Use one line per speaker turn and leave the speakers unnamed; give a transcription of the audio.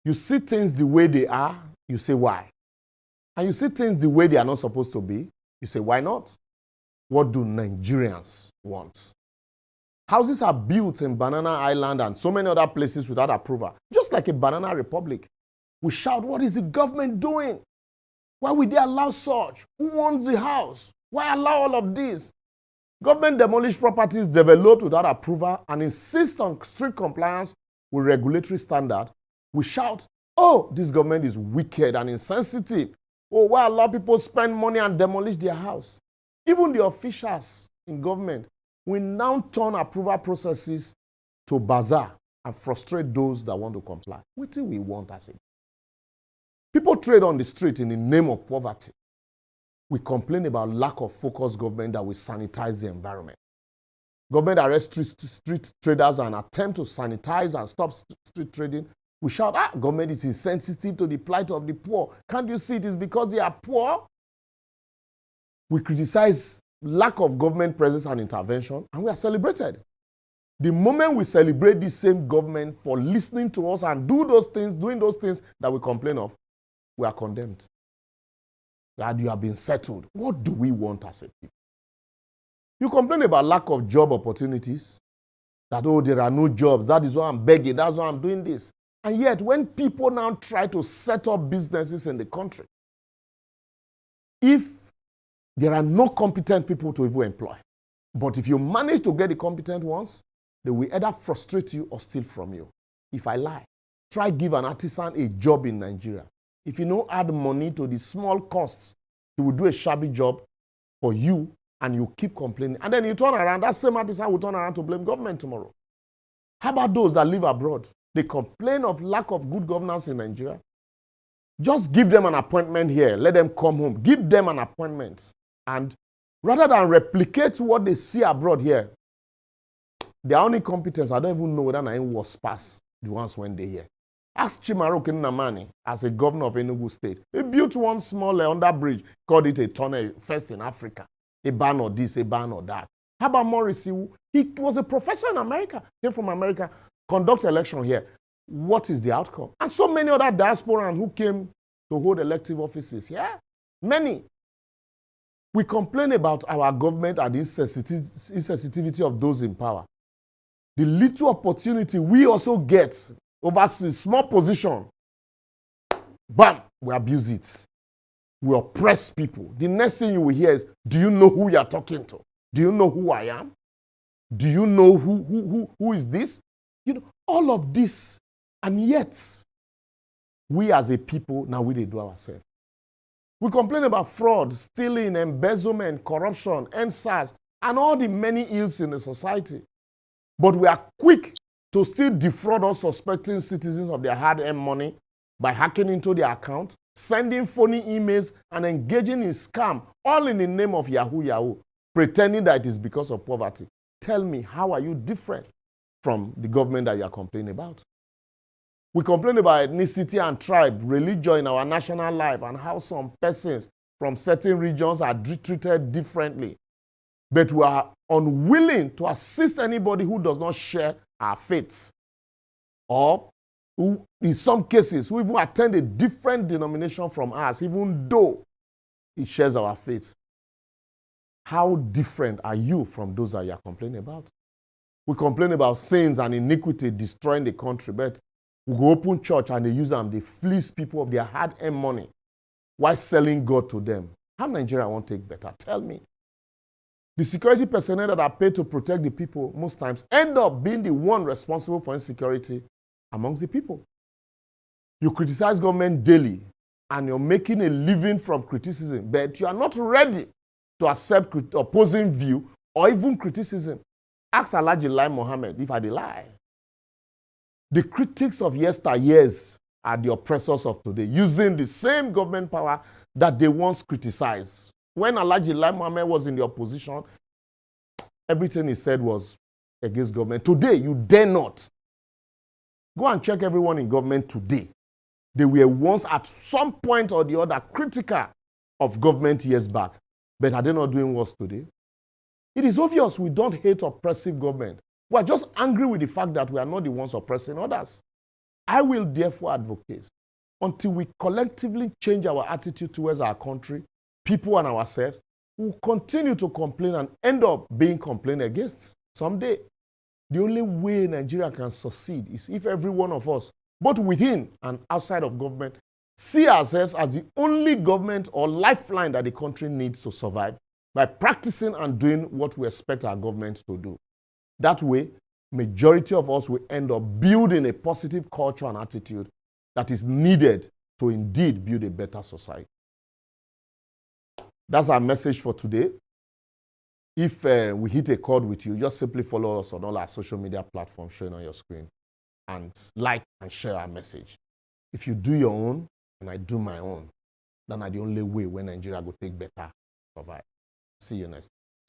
You see things the way they are, you say why? And you see things the way they are not supposed to be, you say why not? What do Nigerians want? Houses are built in Banana Island and so many other places without approval, just like a banana republic. We shout, what is the government doing? Why would they allow such? Who owns the house? Why allow all of this? Government demolish properties developed without approval and insist on strict compliance with regulatory standard. We shout, oh, this government is wicked and insensitive. Oh, why allow people spend money and demolish their house? Even the officials in government will now turn approval processes to bazaar and frustrate those that want to comply. What do we want as a people trade on the street in the name of poverty. We complain about lack of focused government that will sanitize the environment. Government arrests street traders and attempt to sanitize and stop street trading. We shout, government is insensitive to the plight of the poor. Can't you see it is because they are poor? We criticize lack of government presence and intervention, and we are celebrated. The moment we celebrate the same government for listening to us and doing those things that we complain of, we are condemned. That you have been settled. What do we want as a people? You complain about lack of job opportunities. That, oh, there are no jobs. That is why I'm begging. That's why I'm doing this. And yet, when people now try to set up businesses in the country, if there are no competent people to even employ, but if you manage to get the competent ones, they will either frustrate you or steal from you. If I lie, try give an artisan a job in Nigeria. If you don't add money to the small costs, he will do a shabby job for you and you keep complaining. And then you turn around, that same artisan will turn around to blame government tomorrow. How about those that live abroad? They complain of lack of good governance in Nigeria. Just give them an appointment here. Let them come home. Give them an appointment. And rather than replicate what they see abroad here, their only competence, I don't even know whether Naim was past the ones when they here. Ask Chimaro Kinamani as a governor of Enugu State. He built one small under bridge, called it a tunnel, first in Africa. A ban or this, a ban or that. How about Morrissey? He was a professor in America, came from America, conduct election here. What is the outcome? And so many other diasporans who came to hold elective offices here. Yeah, many. We complain about our government and the insensitivity of those in power. The little opportunity we also get overseas, small position, bam, we abuse it. We oppress people. The next thing you will hear is, do you know who you are talking to? Do you know who I am? Do you know who is this? You know, all of this. And yet, we as a people, now we do ourselves. We complain about fraud, stealing, embezzlement, corruption, NSAS, and all the many ills in the society. But we are quick to still defraud unsuspecting citizens of their hard-earned money by hacking into their account, sending phony emails, and engaging in scam, all in the name of Yahoo, pretending that it is because of poverty. Tell me, how are you different from the government that you are complaining about? We complain about ethnicity and tribe, religion in our national life, and how some persons from certain regions are treated differently. But we are unwilling to assist anybody who does not share our faith, or who, in some cases, who even attend a different denomination from us, even though he shares our faith. How different are you from those that you are complaining about? We complain about sins and iniquity destroying the country, but we go open church and they use them, they fleece people of their hard-earned money while selling God to them. How Nigeria won't take better? Tell me. The security personnel that are paid to protect the people most times end up being the one responsible for insecurity amongst the people. You criticize government daily and you're making a living from criticism, but you are not ready to accept opposing view or even criticism. Ask Alhaji Lai Mohammed if I dey lie. The critics of yesteryears are the oppressors of today, using the same government power that they once criticized. When Alhaji Lai Mohammed was in the opposition, everything he said was against government. Today, you dare not. Go and check everyone in government today. They were once at some point or the other critical of government years back. But are they not doing worse today? It is obvious we don't hate oppressive government. We are just angry with the fact that we are not the ones oppressing others. I will therefore advocate until we collectively change our attitude towards our country, people, and ourselves, we'll continue to complain and end up being complained against someday. The only way Nigeria can succeed is if every one of us, both within and outside of government, see ourselves as the only government or lifeline that the country needs to survive by practicing and doing what we expect our government to do. That way, majority of us will end up building a positive culture and attitude that is needed to indeed build a better society. That's our message for today. If we hit a chord with you, just simply follow us on all our social media platforms showing on your screen and like and share our message. If you do your own and I do my own, then are the only way when Nigeria will take better survive. See you next time.